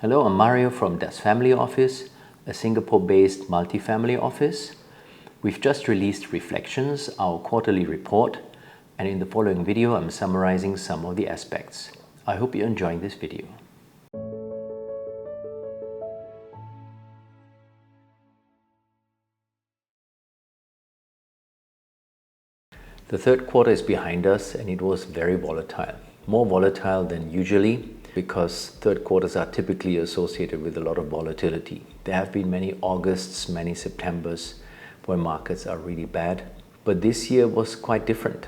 Hello, I'm Mario from Das Family Office, a Singapore-based multifamily office. We've just released Reflections, our quarterly report, and in the following video I'm summarizing some of the aspects. I hope you're enjoying this video. The third quarter is behind us and it was very volatile. More volatile than usually because third quarters are typically associated with a lot of volatility. There have been many Augusts, many Septembers where markets are really bad. But this year was quite different.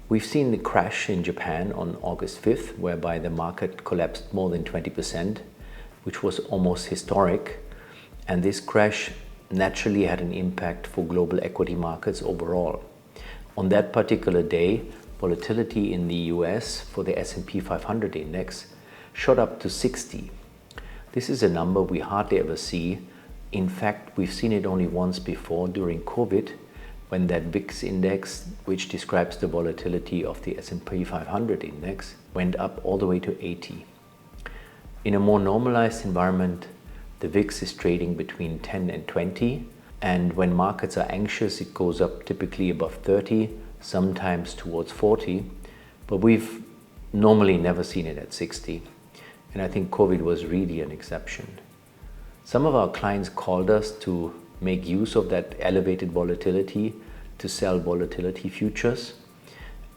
We've seen the crash in Japan on August 5th, whereby the market collapsed more than 20%, which was almost historic. And this crash naturally had an impact for global equity markets overall. On that particular day, volatility in the US for the S&P 500 index shot up to 60. This is a number we hardly ever see. In fact, we've seen it only once before during COVID, when that VIX index, which describes the volatility of the S&P 500 index, went up all the way to 80. In a more normalized environment, the VIX is trading between 10 and 20. And when markets are anxious, it goes up typically above 30, sometimes towards 40, but we've normally never seen it at 60. And I think COVID was really an exception. Some of our clients called us to make use of that elevated volatility to sell volatility futures.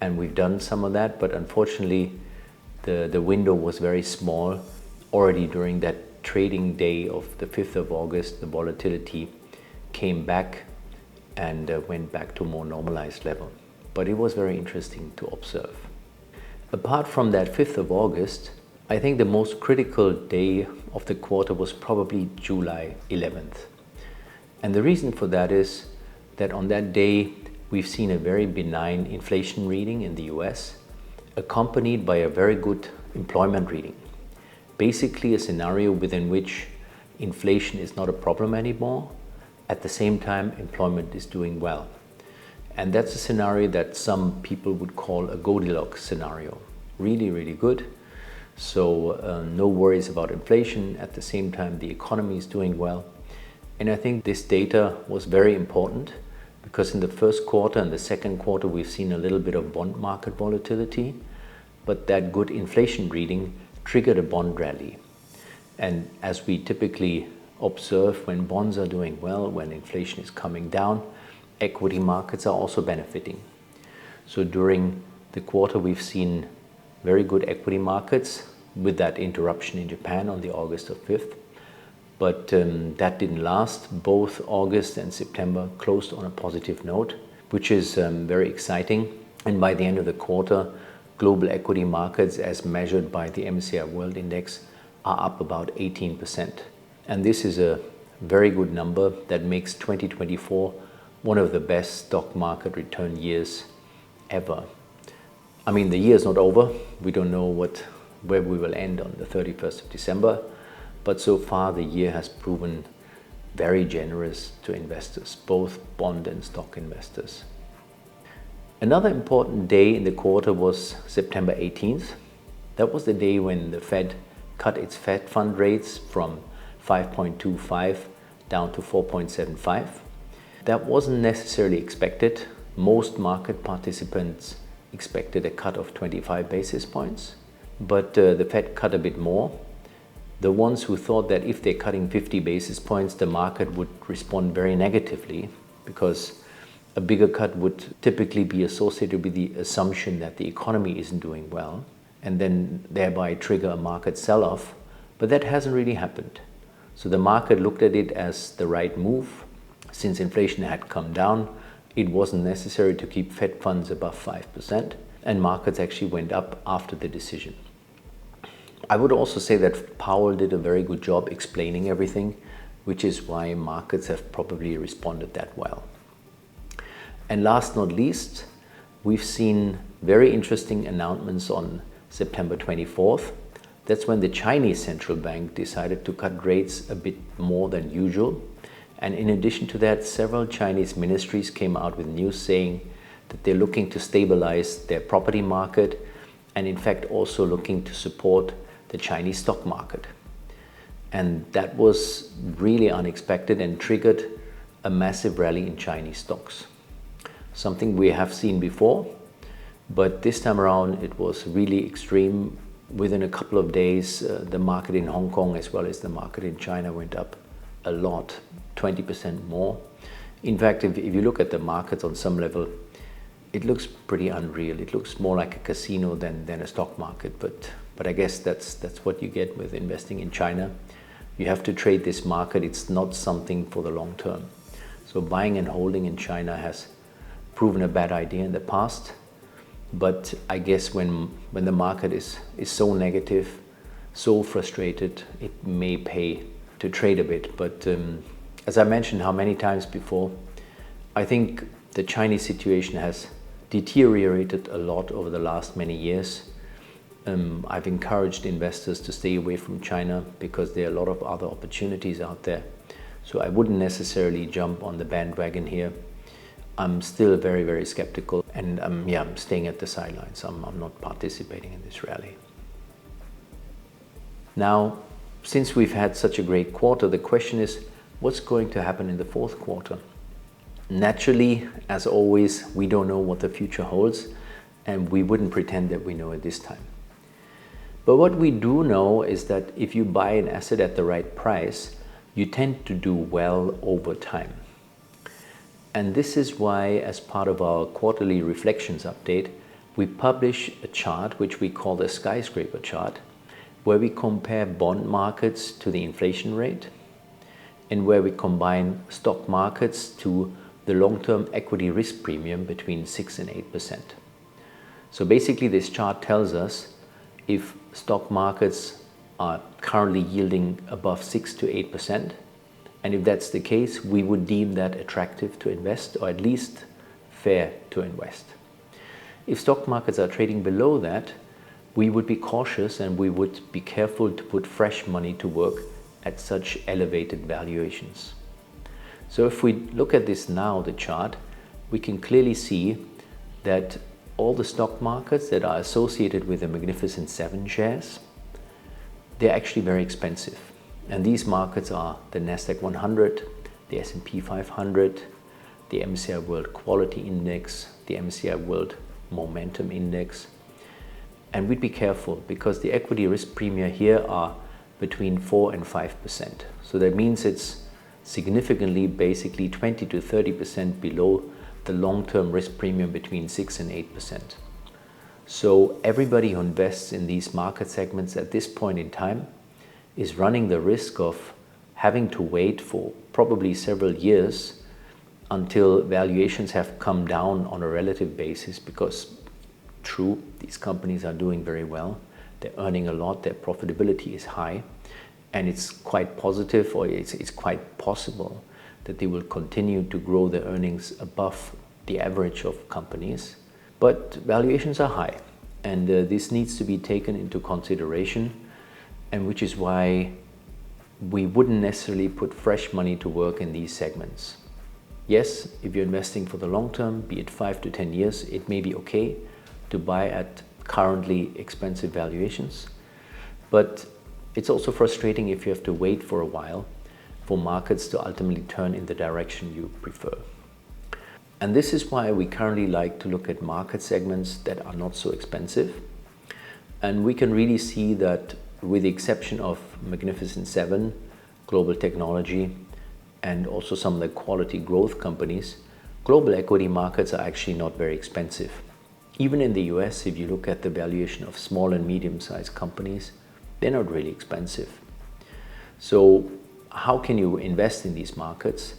And we've done some of that, but unfortunately, the window was very small. Already during that trading day of the 5th of August, the volatility came back and went back to a more normalized level. But it was very interesting to observe. Apart from that 5th of August, I think the most critical day of the quarter was probably July 11th. And the reason for that is that on that day, we've seen a very benign inflation reading in the US, accompanied by a very good employment reading. Basically a scenario within which inflation is not a problem anymore. At the same time, employment is doing well. And that's a scenario that some people would call a Goldilocks scenario. Really, really good. So no worries about inflation. At the same time, the economy is doing well. And I think this data was very important because in the first quarter and the second quarter, we've seen a little bit of bond market volatility, but that good inflation reading triggered a bond rally. And as we typically observe, when bonds are doing well, when inflation is coming down, equity markets are also benefiting. So during the quarter, we've seen very good equity markets with that interruption in Japan on the August 5th. But that didn't last. Both August and September closed on a positive note, which is very exciting. And by the end of the quarter, global equity markets, as measured by the MSCI World Index, are up about 18%. And this is a very good number that makes 2024 one of the best stock market return years ever. I mean, the year is not over. We don't know where we will end on the 31st of December. But so far, the year has proven very generous to investors, both bond and stock investors. Another important day in the quarter was September 18th. That was the day when the Fed cut its Fed fund rates from 5.25 down to 4.75. That wasn't necessarily expected. Most market participants expected a cut of 25 basis points, but the Fed cut a bit more. The ones who thought that if they're cutting 50 basis points, the market would respond very negatively because a bigger cut would typically be associated with the assumption that the economy isn't doing well and then thereby trigger a market sell-off. But that hasn't really happened. So the market looked at it as the right move. Since inflation had come down, it wasn't necessary to keep Fed funds above 5%, and markets actually went up after the decision. I would also say that Powell did a very good job explaining everything, which is why markets have probably responded that well. And last not least, we've seen very interesting announcements on September 24th. That's when the Chinese central bank decided to cut rates a bit more than usual. And in addition to that, several Chinese ministries came out with news saying that they're looking to stabilize their property market and in fact also looking to support the Chinese stock market. And that was really unexpected and triggered a massive rally in Chinese stocks. Something we have seen before, but this time around it was really extreme. Within a couple of days, the market in Hong Kong as well as the market in China went up a lot, 20% more. In fact, if you look at the markets on some level, it looks pretty unreal. It looks more like a casino than a stock market, but I guess that's what you get with investing in China. You have to trade this market. It's not something for the long term. So buying and holding in China has proven a bad idea in the past. But I guess when the market is so negative, so frustrated, it may pay to trade a bit. But as I mentioned how many times before, I think the Chinese situation has deteriorated a lot over the last many years. I've encouraged investors to stay away from China because there are a lot of other opportunities out there. So I wouldn't necessarily jump on the bandwagon here. I'm still very, very skeptical, and I'm staying at the sidelines. I'm not participating in this rally. Now, since we've had such a great quarter, the question is, what's going to happen in the fourth quarter? Naturally, as always, we don't know what the future holds, and we wouldn't pretend that we know it this time. But what we do know is that if you buy an asset at the right price, you tend to do well over time. And this is why, as part of our quarterly reflections update, we publish a chart which we call the skyscraper chart, where we compare bond markets to the inflation rate and where we combine stock markets to the long-term equity risk premium between 6 and 8%. So basically this chart tells us if stock markets are currently yielding above 6 to 8%, and if that's the case, we would deem that attractive to invest, or at least fair to invest. If stock markets are trading below that, we would be cautious and we would be careful to put fresh money to work at such elevated valuations. So if we look at this now, the chart, we can clearly see that all the stock markets that are associated with the Magnificent Seven shares, they're actually very expensive. And these markets are the Nasdaq 100, the S&P 500, the MSCI World Quality Index, the MSCI World Momentum Index. And we'd be careful because the equity risk premia here are between 4 and 5%. So that means it's significantly, basically 20 to 30% below the long-term risk premium between 6 and 8%. So everybody who invests in these market segments at this point in time is running the risk of having to wait for probably several years until valuations have come down on a relative basis, because true, these companies are doing very well, they're earning a lot, their profitability is high, and it's quite positive, or it's quite possible that they will continue to grow their earnings above the average of companies. But valuations are high, and this needs to be taken into consideration, and which is why we wouldn't necessarily put fresh money to work in these segments. Yes, if you're investing for the long term, be it 5 to 10 years, it may be okay to buy at currently expensive valuations, but it's also frustrating if you have to wait for a while for markets to ultimately turn in the direction you prefer. And this is why we currently like to look at market segments that are not so expensive. And we can really see that, with the exception of Magnificent Seven, global technology, and also some of the quality growth companies, global equity markets are actually not very expensive. Even in the US, if you look at the valuation of small and medium-sized companies, they're not really expensive. So how can you invest in these markets?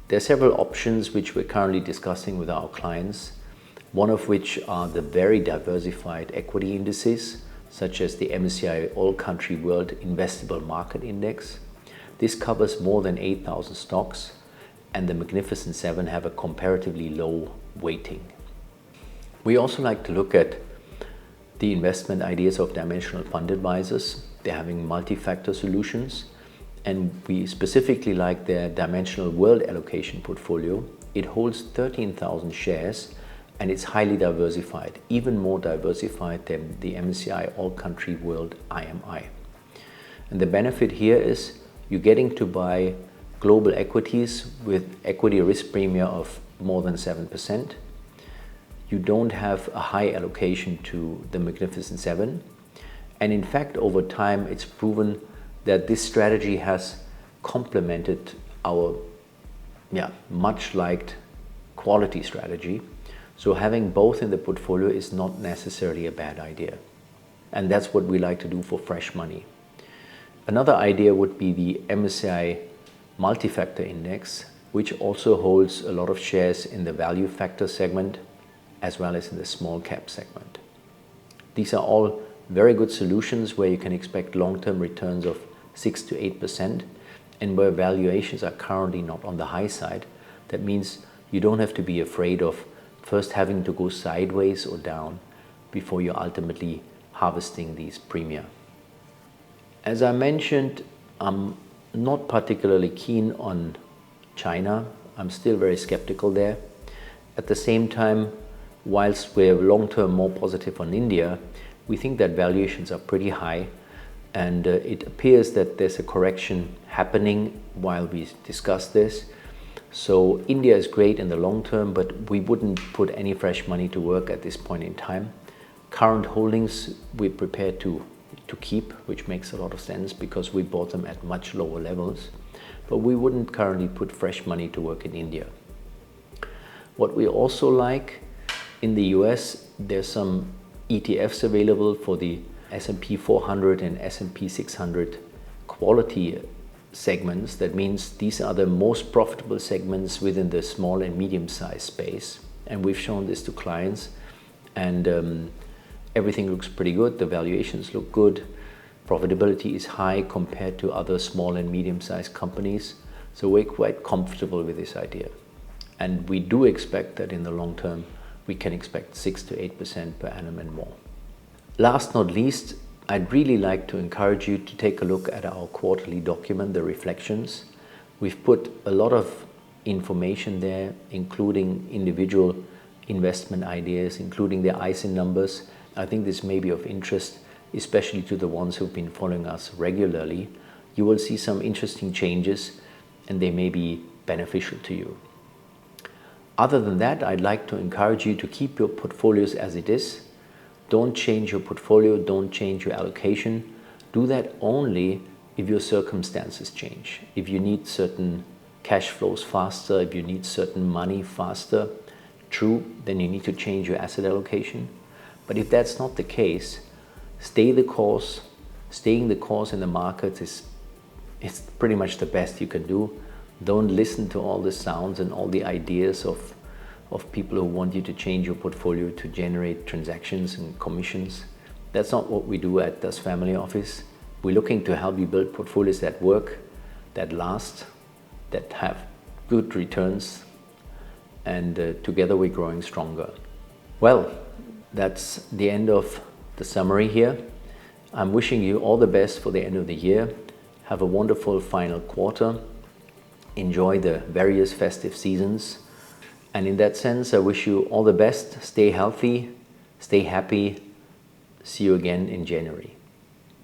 There are several options which we're currently discussing with our clients, one of which are the very diversified equity indices, such as the MSCI All Country World Investable Market Index. This covers more than 8,000 stocks, and the Magnificent Seven have a comparatively low weighting. We also like to look at the investment ideas of dimensional fund advisors. They're having multi-factor solutions, and we specifically like their dimensional world allocation portfolio. It holds 13,000 shares, and it's highly diversified, even more diversified than the MSCI All Country World IMI. And the benefit here is you're getting to buy global equities with equity risk premium of more than 7%. You don't have a high allocation to the Magnificent Seven. And in fact, over time, it's proven that this strategy has complemented our much liked quality strategy. So having both in the portfolio is not necessarily a bad idea. And that's what we like to do for fresh money. Another idea would be the MSCI Multi-Factor Index, which also holds a lot of shares in the value factor segment as well as in the small cap segment. These are all very good solutions where you can expect long-term returns of 6 to 8% and where valuations are currently not on the high side. That means you don't have to be afraid of first having to go sideways or down before you're ultimately harvesting these premia. As I mentioned, I'm not particularly keen on China. I'm still very skeptical there. At the same time, whilst we're long-term more positive on India, we think that valuations are pretty high, and it appears that there's a correction happening while we discuss this. So India is great in the long term, but we wouldn't put any fresh money to work at this point in time. Current holdings we're prepared to keep, which makes a lot of sense because we bought them at much lower levels, but we wouldn't currently put fresh money to work in India. What we also like in the US, there's some ETFs available for the S&P 400 and S&P 600 quality segments. That means these are the most profitable segments within the small and medium-sized space. And we've shown this to clients, and everything looks pretty good. The valuations look good. Profitability is high compared to other small and medium-sized companies. So we're quite comfortable with this idea. And we do expect that in the long term, we can expect 6 to 8% per annum and more. Last not least, I'd really like to encourage you to take a look at our quarterly document, the Reflections. We've put a lot of information there, including individual investment ideas, including the ISIN numbers. I think this may be of interest, especially to the ones who've been following us regularly. You will see some interesting changes, and they may be beneficial to you. Other than that, I'd like to encourage you to keep your portfolios as it is. Don't change your portfolio, don't change your allocation. Do that only if your circumstances change. If you need certain cash flows faster, if you need certain money faster, true, then you need to change your asset allocation. But if that's not the case, stay the course. Staying the course in the markets is pretty much the best you can do. Don't listen to all the sounds and all the ideas of people who want you to change your portfolio to generate transactions and commissions. That's not what we do at Das Family Office. We're looking to help you build portfolios that work, that last, that have good returns, and together we're growing stronger. Well, that's the end of the summary here. I'm wishing you all the best for the end of the year. Have a wonderful final quarter. Enjoy the various festive seasons. And in that sense, I wish you all the best. Stay healthy, stay happy. See you again in January.